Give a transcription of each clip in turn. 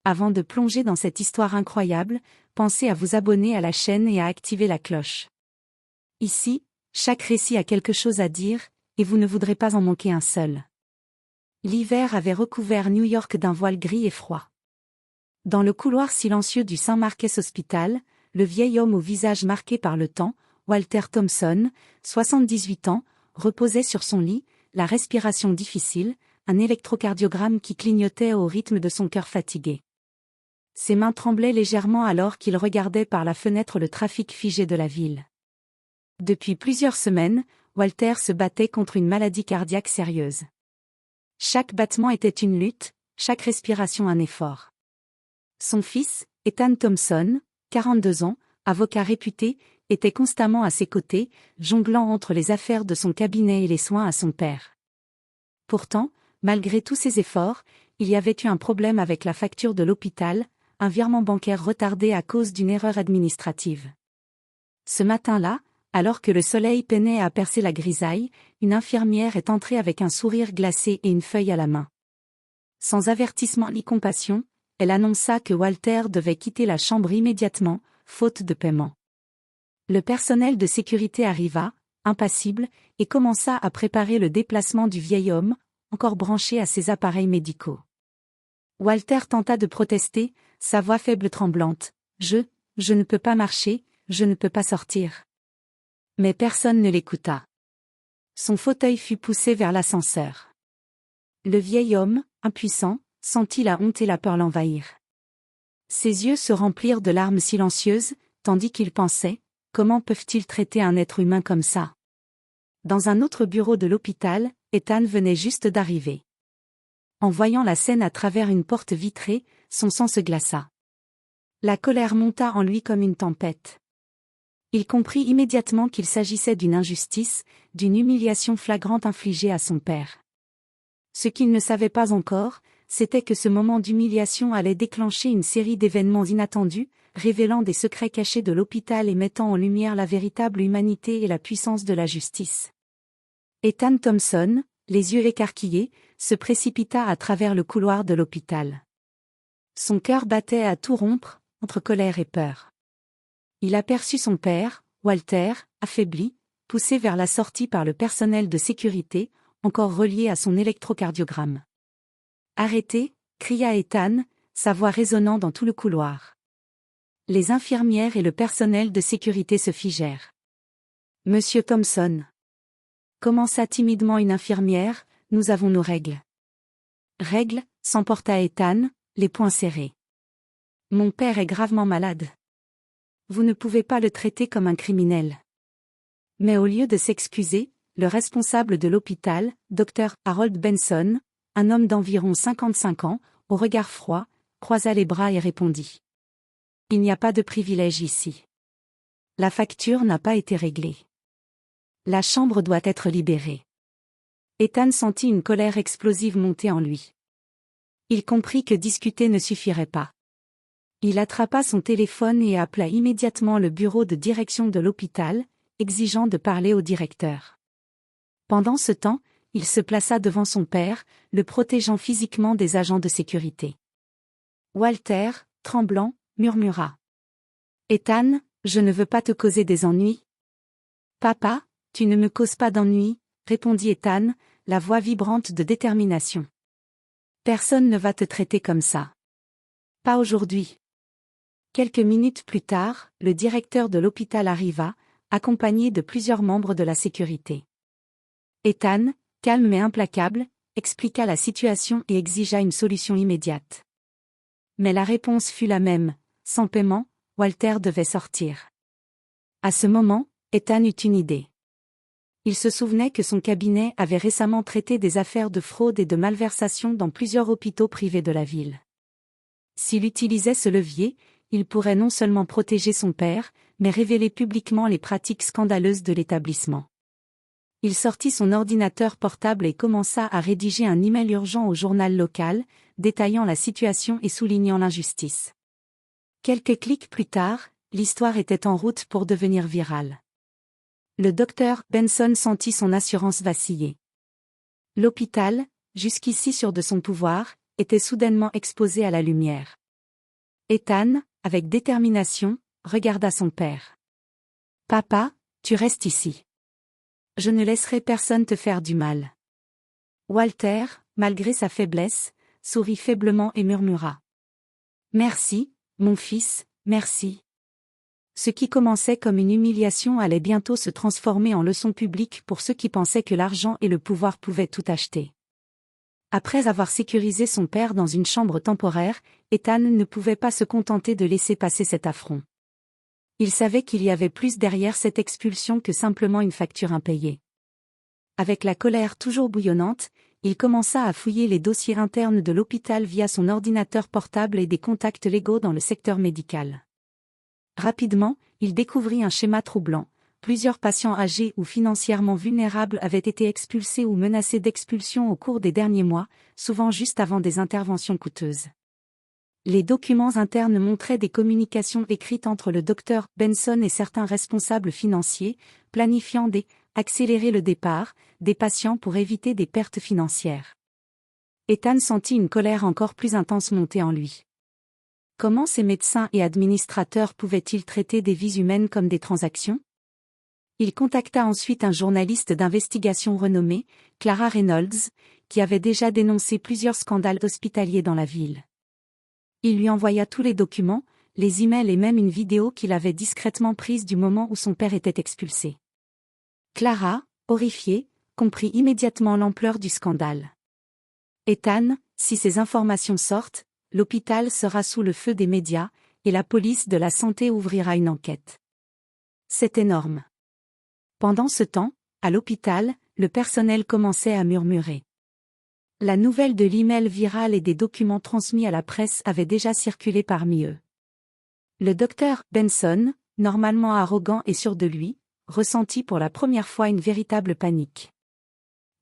Avant de plonger dans cette histoire incroyable, pensez à vous abonner à la chaîne et à activer la cloche. Ici, chaque récit a quelque chose à dire, et vous ne voudrez pas en manquer un seul. L'hiver avait recouvert New York d'un voile gris et froid. Dans le couloir silencieux du St. Mark's Hospital, le vieil homme au visage marqué par le temps, Walter Thompson, 78 ans, reposait sur son lit, la respiration difficile, un électrocardiogramme qui clignotait au rythme de son cœur fatigué. Ses mains tremblaient légèrement alors qu'il regardait par la fenêtre le trafic figé de la ville. Depuis plusieurs semaines, Walter se battait contre une maladie cardiaque sérieuse. Chaque battement était une lutte, chaque respiration un effort. Son fils, Ethan Thompson, 42 ans, avocat réputé, était constamment à ses côtés, jonglant entre les affaires de son cabinet et les soins à son père. Pourtant, malgré tous ses efforts, il y avait eu un problème avec la facture de l'hôpital, un virement bancaire retardé à cause d'une erreur administrative. Ce matin-là, alors que le soleil peinait à percer la grisaille, une infirmière est entrée avec un sourire glacé et une feuille à la main. Sans avertissement ni compassion, elle annonça que Walter devait quitter la chambre immédiatement, faute de paiement. Le personnel de sécurité arriva, impassible, et commença à préparer le déplacement du vieil homme, encore branché à ses appareils médicaux. Walter tenta de protester, sa voix faible tremblante. « Je ne peux pas marcher, je ne peux pas sortir. » Mais personne ne l'écouta. Son fauteuil fut poussé vers l'ascenseur. Le vieil homme, impuissant, sentit la honte et la peur l'envahir. Ses yeux se remplirent de larmes silencieuses, tandis qu'il pensait, comment peuvent-ils traiter un être humain comme ça? Dans un autre bureau de l'hôpital, Ethan venait juste d'arriver. En voyant la scène à travers une porte vitrée, son sang se glaça. La colère monta en lui comme une tempête. Il comprit immédiatement qu'il s'agissait d'une injustice, d'une humiliation flagrante infligée à son père. Ce qu'il ne savait pas encore, c'était que ce moment d'humiliation allait déclencher une série d'événements inattendus, révélant des secrets cachés de l'hôpital et mettant en lumière la véritable humanité et la puissance de la justice. Ethan Thompson, les yeux écarquillés, se précipita à travers le couloir de l'hôpital. Son cœur battait à tout rompre, entre colère et peur. Il aperçut son père, Walter, affaibli, poussé vers la sortie par le personnel de sécurité, encore relié à son électrocardiogramme. « Arrêtez !» cria Ethan, sa voix résonnant dans tout le couloir. Les infirmières et le personnel de sécurité se figèrent. « Monsieur Thompson !» commença timidement une infirmière, « nous avons nos règles. » « Règles » s'emporta Ethan, les poings serrés. « Mon père est gravement malade. Vous ne pouvez pas le traiter comme un criminel. » Mais au lieu de s'excuser, le responsable de l'hôpital, Dr. Harold Benson, un homme d'environ 55 ans, au regard froid, croisa les bras et répondit. « Il n'y a pas de privilège ici. La facture n'a pas été réglée. La chambre doit être libérée. » Ethan sentit une colère explosive monter en lui. Il comprit que discuter ne suffirait pas. Il attrapa son téléphone et appela immédiatement le bureau de direction de l'hôpital, exigeant de parler au directeur. Pendant ce temps, il se plaça devant son père, le protégeant physiquement des agents de sécurité. Walter, tremblant, murmura. « Ethan, je ne veux pas te causer des ennuis. »« Papa, tu ne me causes pas d'ennuis, » répondit Ethan, la voix vibrante de détermination. « Personne ne va te traiter comme ça. Pas aujourd'hui. » Quelques minutes plus tard, le directeur de l'hôpital arriva, accompagné de plusieurs membres de la sécurité. Ethan, calme mais implacable, expliqua la situation et exigea une solution immédiate. Mais la réponse fut la même, sans paiement, Walter devait sortir. À ce moment, Ethan eut une idée. Il se souvenait que son cabinet avait récemment traité des affaires de fraude et de malversation dans plusieurs hôpitaux privés de la ville. S'il utilisait ce levier, il pourrait non seulement protéger son père, mais révéler publiquement les pratiques scandaleuses de l'établissement. Il sortit son ordinateur portable et commença à rédiger un email urgent au journal local, détaillant la situation et soulignant l'injustice. Quelques clics plus tard, l'histoire était en route pour devenir virale. Le docteur Benson sentit son assurance vaciller. L'hôpital, jusqu'ici sûr de son pouvoir, était soudainement exposé à la lumière. Ethan, avec détermination, regarda son père. « Papa, tu restes ici. Je ne laisserai personne te faire du mal. » Walter, malgré sa faiblesse, sourit faiblement et murmura. « Merci, mon fils, merci. » Ce qui commençait comme une humiliation allait bientôt se transformer en leçon publique pour ceux qui pensaient que l'argent et le pouvoir pouvaient tout acheter. Après avoir sécurisé son père dans une chambre temporaire, Ethan ne pouvait pas se contenter de laisser passer cet affront. Il savait qu'il y avait plus derrière cette expulsion que simplement une facture impayée. Avec la colère toujours bouillonnante, il commença à fouiller les dossiers internes de l'hôpital via son ordinateur portable et des contacts légaux dans le secteur médical. Rapidement, il découvrit un schéma troublant. Plusieurs patients âgés ou financièrement vulnérables avaient été expulsés ou menacés d'expulsion au cours des derniers mois, souvent juste avant des interventions coûteuses. Les documents internes montraient des communications écrites entre le docteur Benson et certains responsables financiers, planifiant accélérer le départ des patients pour éviter des pertes financières. Ethan sentit une colère encore plus intense monter en lui. Comment ces médecins et administrateurs pouvaient-ils traiter des vies humaines comme des transactions? Il contacta ensuite un journaliste d'investigation renommé, Clara Reynolds, qui avait déjà dénoncé plusieurs scandales hospitaliers dans la ville. Il lui envoya tous les documents, les emails et même une vidéo qu'il avait discrètement prise du moment où son père était expulsé. Clara, horrifiée, comprit immédiatement l'ampleur du scandale. Ethan, si ces informations sortent, l'hôpital sera sous le feu des médias, et la police de la santé ouvrira une enquête. C'est énorme. Pendant ce temps, à l'hôpital, le personnel commençait à murmurer. La nouvelle de l'email viral et des documents transmis à la presse avait déjà circulé parmi eux. Le docteur Benson, normalement arrogant et sûr de lui, ressentit pour la première fois une véritable panique.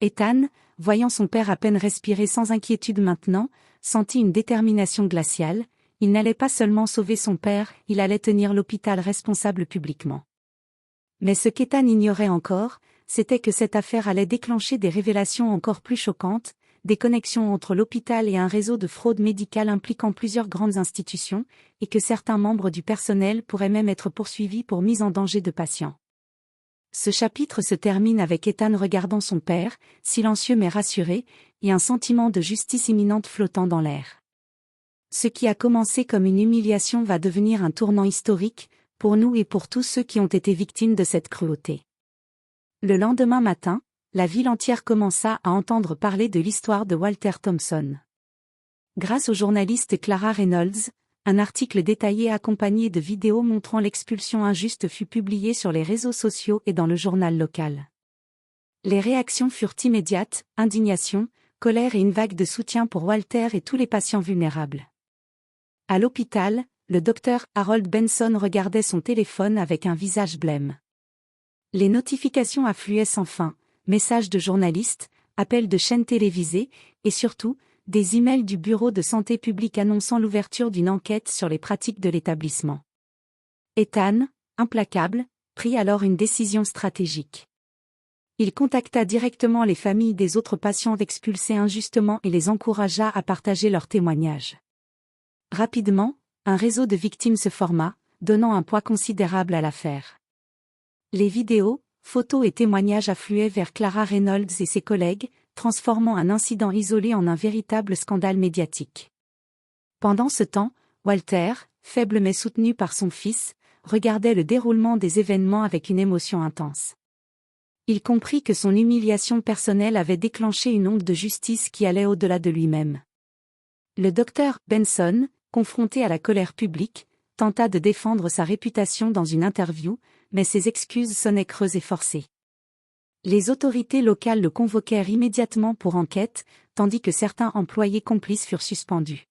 Ethan, voyant son père à peine respirer sans inquiétude maintenant, sentit une détermination glaciale. Il n'allait pas seulement sauver son père, il allait tenir l'hôpital responsable publiquement. Mais ce qu'Ethan ignorait encore, c'était que cette affaire allait déclencher des révélations encore plus choquantes, des connexions entre l'hôpital et un réseau de fraude médicale impliquant plusieurs grandes institutions, et que certains membres du personnel pourraient même être poursuivis pour mise en danger de patients. Ce chapitre se termine avec Ethan regardant son père, silencieux mais rassuré, et un sentiment de justice imminente flottant dans l'air. Ce qui a commencé comme une humiliation va devenir un tournant historique, pour nous et pour tous ceux qui ont été victimes de cette cruauté. Le lendemain matin, la ville entière commença à entendre parler de l'histoire de Walter Thompson. Grâce au journaliste Clara Reynolds, un article détaillé accompagné de vidéos montrant l'expulsion injuste fut publié sur les réseaux sociaux et dans le journal local. Les réactions furent immédiates, indignation, colère et une vague de soutien pour Walter et tous les patients vulnérables. À l'hôpital, le docteur Harold Benson regardait son téléphone avec un visage blême. Les notifications affluaient sans fin, messages de journalistes, appels de chaînes télévisées, et surtout, des emails du bureau de santé publique annonçant l'ouverture d'une enquête sur les pratiques de l'établissement. Ethan, implacable, prit alors une décision stratégique. Il contacta directement les familles des autres patients expulsés injustement et les encouragea à partager leurs témoignages. Rapidement, un réseau de victimes se forma, donnant un poids considérable à l'affaire. Les vidéos, photos et témoignages affluaient vers Clara Reynolds et ses collègues, transformant un incident isolé en un véritable scandale médiatique. Pendant ce temps, Walter, faible mais soutenu par son fils, regardait le déroulement des événements avec une émotion intense. Il comprit que son humiliation personnelle avait déclenché une onde de justice qui allait au-delà de lui-même. Le docteur Benson, confronté à la colère publique, tenta de défendre sa réputation dans une interview, mais ses excuses sonnaient creuses et forcées. Les autorités locales le convoquèrent immédiatement pour enquête, tandis que certains employés complices furent suspendus.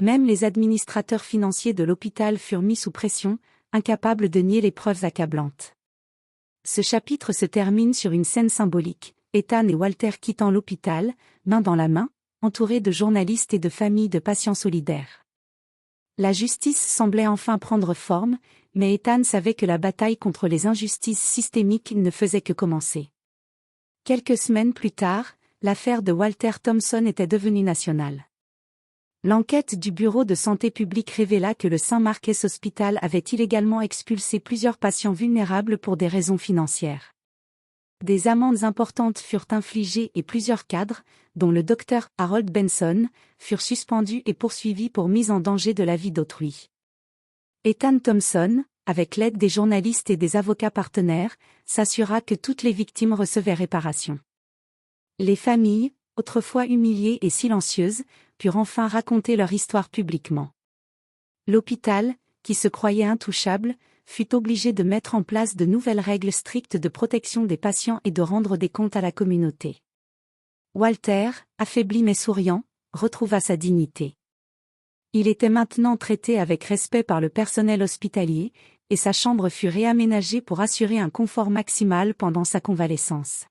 Même les administrateurs financiers de l'hôpital furent mis sous pression, incapables de nier les preuves accablantes. Ce chapitre se termine sur une scène symbolique, Ethan et Walter quittant l'hôpital, main dans la main, entourés de journalistes et de familles de patients solidaires. La justice semblait enfin prendre forme, mais Ethan savait que la bataille contre les injustices systémiques ne faisait que commencer. Quelques semaines plus tard, l'affaire de Walter Thompson était devenue nationale. L'enquête du Bureau de santé publique révéla que le St. Mark's Hospital avait illégalement expulsé plusieurs patients vulnérables pour des raisons financières. Des amendes importantes furent infligées et plusieurs cadres, dont le docteur Harold Benson, furent suspendus et poursuivis pour mise en danger de la vie d'autrui. Ethan Thompson, avec l'aide des journalistes et des avocats partenaires, s'assura que toutes les victimes recevaient réparation. Les familles, autrefois humiliées et silencieuses, purent enfin raconter leur histoire publiquement. L'hôpital, qui se croyait intouchable, fut obligé de mettre en place de nouvelles règles strictes de protection des patients et de rendre des comptes à la communauté. Walter, affaibli mais souriant, retrouva sa dignité. Il était maintenant traité avec respect par le personnel hospitalier, et sa chambre fut réaménagée pour assurer un confort maximal pendant sa convalescence.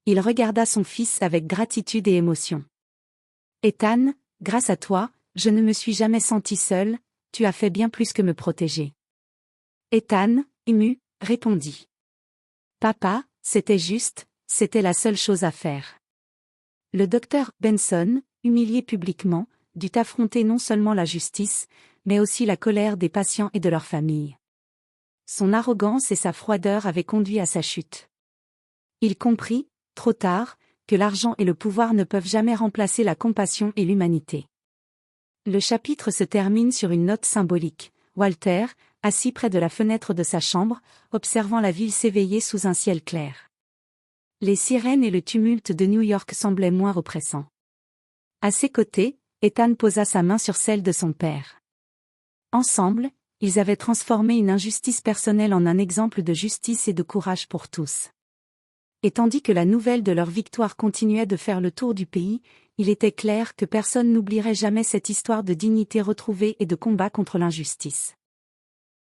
Il regarda son fils avec gratitude et émotion. « Ethan, grâce à toi, je ne me suis jamais senti seul, tu as fait bien plus que me protéger. » Ethan, ému, répondit. « Papa, c'était juste, c'était la seule chose à faire. » Le docteur Benson, humilié publiquement, dut affronter non seulement la justice, mais aussi la colère des patients et de leurs familles. Son arrogance et sa froideur avaient conduit à sa chute. Il comprit, trop tard, que l'argent et le pouvoir ne peuvent jamais remplacer la compassion et l'humanité. Le chapitre se termine sur une note symbolique. Walter, assis près de la fenêtre de sa chambre, observant la ville s'éveiller sous un ciel clair. Les sirènes et le tumulte de New York semblaient moins oppressants. À ses côtés, Ethan posa sa main sur celle de son père. Ensemble, ils avaient transformé une injustice personnelle en un exemple de justice et de courage pour tous. Et tandis que la nouvelle de leur victoire continuait de faire le tour du pays, il était clair que personne n'oublierait jamais cette histoire de dignité retrouvée et de combat contre l'injustice.